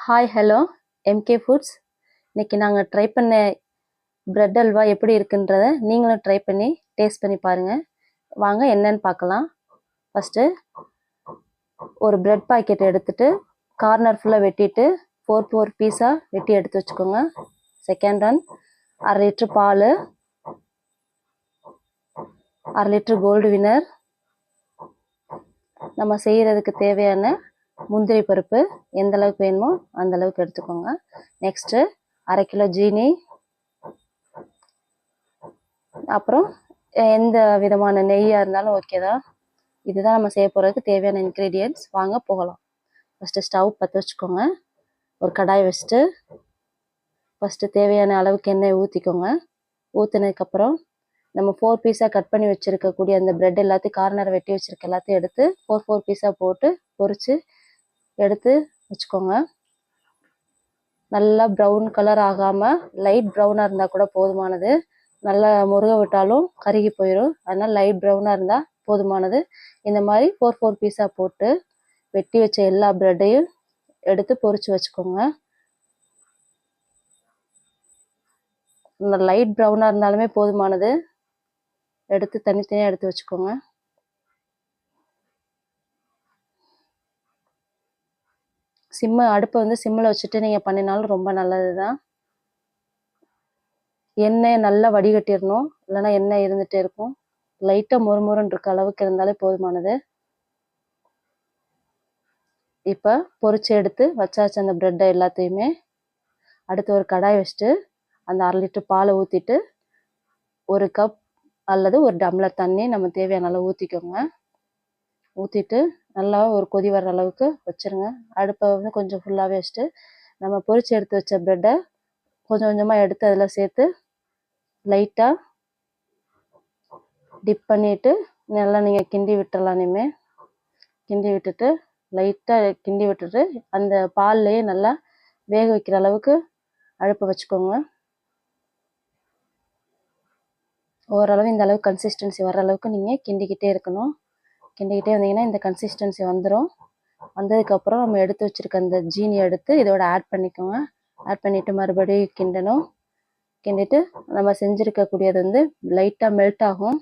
Hi hello MK foods. இன்னைக்கு நாங்கள் try பண்ண பிரெட் அல்வா எப்படி இருக்குன்றத நீங்களும் ட்ரை பண்ணி டேஸ்ட் பண்ணி பாருங்கள். வாங்க என்னன்னு பார்க்கலாம். ஃபஸ்ட்டு ஒரு பிரெட் பாக்கெட் எடுத்துட்டு கார்னர் ஃபுல்லாக வெட்டிட்டு ஃபோர் பீஸாக வெட்டி எடுத்து வச்சுக்கோங்க. செகண்ட் ஒன் 1/2 லிட்டர் பால், 1/2 லிட்டர் கோல்டு வினர், நம்ம செய்கிறதுக்கு தேவையான முந்திரி பருப்பு எந்த அளவுக்கு வேணுமோ அந்த அளவுக்கு எடுத்துக்கோங்க. நெக்ஸ்ட்டு 1/2 கிலோ ஜீனி, அப்புறம் எந்த விதமான நெய்யாக இருந்தாலும் ஓகே தான். இதுதான் நம்ம செய்ய போகிறதுக்கு தேவையான இன்க்ரீடியன்ட்ஸ். வாங்க போகலாம். ஃபஸ்ட்டு ஸ்டவ் பற்ற வச்சுக்கோங்க. ஒரு கடாய் வச்சுட்டு ஃபஸ்ட்டு தேவையான அளவுக்கு எண்ணெய் ஊற்றிக்கோங்க. ஊற்றினதுக்கப்புறம் நம்ம 4 பீஸாக கட் பண்ணி வச்சுருக்கக்கூடிய அந்த ப்ரெட் எல்லாத்தையும் கார்னர் வெட்டி வச்சுருக்க எல்லாத்தையும் எடுத்து 4 பீஸாக போட்டு பொரித்து எடுத்து வச்சுக்கோங்க. நல்லா ப்ரௌன் கலர் ஆகாமல் லைட் ப்ரௌனாக இருந்தால் கூட போதுமானது. நல்லா முருக விட்டாலும் கருகி போயிடும். அதனால் லைட் ப்ரௌனாக இருந்தால் போதுமானது. இந்த மாதிரி 4 பீஸாக போட்டு வெட்டி வச்ச எல்லா ப்ரெட்டையும் எடுத்து பொரித்து வச்சுக்கோங்க. இந்த லைட் ப்ரௌனாக இருந்தாலுமே போதுமானது. எடுத்து தனித்தனியாக எடுத்து வச்சுக்கோங்க. அடுப்பை சிம்மில் வச்சுட்டு நீங்கள் பண்ணினாலும் ரொம்ப நல்லது தான். எண்ணெய் நல்லா வடிகட்டிடணும், இல்லைன்னா எண்ணெய் இருந்துகிட்டே இருக்கும். லைட்டாக மொறுமொறுன்னு இருக்க அளவுக்கு இருந்தாலே போதுமானது. இப்போ பொரிச்சு எடுத்து வச்சாச்சு அந்த ப்ரெட்டை எல்லாத்தையுமே. அடுத்து ஒரு கடாய் வச்சுட்டு அந்த 1/2 லிட்டர் பாலை ஊற்றிட்டு 1 கப் அல்லது 1 டம்ளர் தண்ணி நம்ம தேவையான அளவு ஊற்றிக்கோங்க. ஊற்றிட்டு நல்லா ஒரு கொதி வர்ற அளவுக்கு வச்சுருங்க. அடுப்பை கொஞ்சம் ஃபுல்லாகவே வச்சுட்டு நம்ம பொரிச்சு எடுத்து வச்ச ப்ரெட்டை கொஞ்சம் கொஞ்சமாக எடுத்து அதில் சேர்த்து லைட்டாக டிப் பண்ணிவிட்டு நல்லா நீங்கள் கிண்டி விட்டுறலாம். இனிமேல் கிண்டி விட்டுட்டு லைட்டாக கிண்டி விட்டுட்டு அந்த பால்லையே நல்லா வேக வைக்கிற அளவுக்கு அடுப்பை வச்சுக்கோங்க. ஓரளவு இந்த அளவுக்கு கன்சிஸ்டன்சி வர்ற அளவுக்கு நீங்கள் கிண்டிக்கிட்டே இருக்கணும். கிண்டிக்கிட்டே வந்தீங்கன்னா இந்த கன்சிஸ்டன்சி வந்துடும். வந்ததுக்கப்புறம் நம்ம எடுத்து வச்சுருக்க அந்த ஜீனி எடுத்து இதோட ஆட் பண்ணிக்கோங்க. ஆட் பண்ணிவிட்டு மறுபடியும் கிண்டணும். கிண்டிட்டு நம்ம செஞ்சுருக்கக்கூடியது லைட்டாக மெல்ட் ஆகும்.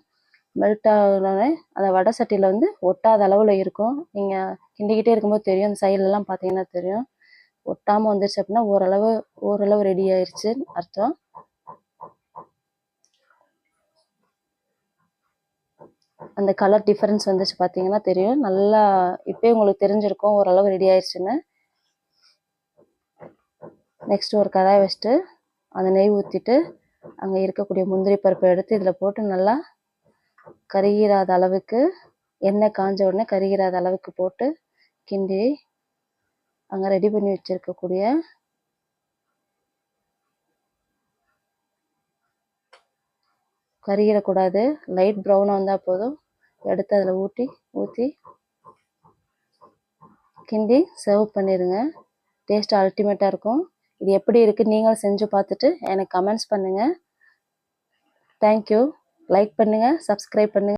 மெல்ட் ஆகணுன்னே அந்த வடை சட்டியில் ஒட்டாத அளவில் இருக்கும். நீங்கள் கிண்டிக்கிட்டே இருக்கும்போது தெரியும். அந்த சைட்லலாம் பார்த்தீங்கன்னா தெரியும். ஒட்டாமல் வந்துருச்சு அப்படின்னா ஓரளவு ரெடி ஆயிடுச்சு அர்த்தம். அந்த கலர் டிஃப்ரென்ஸ் வந்துச்சு பார்த்தீங்கன்னா தெரியும். நல்லா இப்போயே உங்களுக்கு தெரிஞ்சிருக்கும் ஓரளவு ரெடி ஆயிடுச்சுன்னு. நெக்ஸ்ட்டு ஒரு கடாய் வச்சுட்டு அந்த நெய் ஊற்றிட்டு அங்கே இருக்கக்கூடிய முந்திரி பருப்பை எடுத்து இதில் போட்டு நல்லா கருகிராத அளவுக்கு, எண்ணெய் காஞ்ச உடனே கருகிராத அளவுக்கு போட்டு கிண்டி அங்கே ரெடி பண்ணி வச்சுருக்கக்கூடிய கருகிடக்கூடாது, லைட் ப்ரௌனாக வந்தால் போதும். எடுத்து அதில் ஊற்றி கிண்டி சர்வ் பண்ணிடுங்க. டேஸ்ட் அல்டிமேட்டாக இருக்கும். இது எப்படி இருக்குது நீங்களும் செஞ்சு பார்த்துட்டு எனக்கு கமெண்ட்ஸ் பண்ணுங்கள். தேங்க்யூ. லைக் பண்ணுங்கள், சப்ஸ்கிரைப் பண்ணுங்கள்.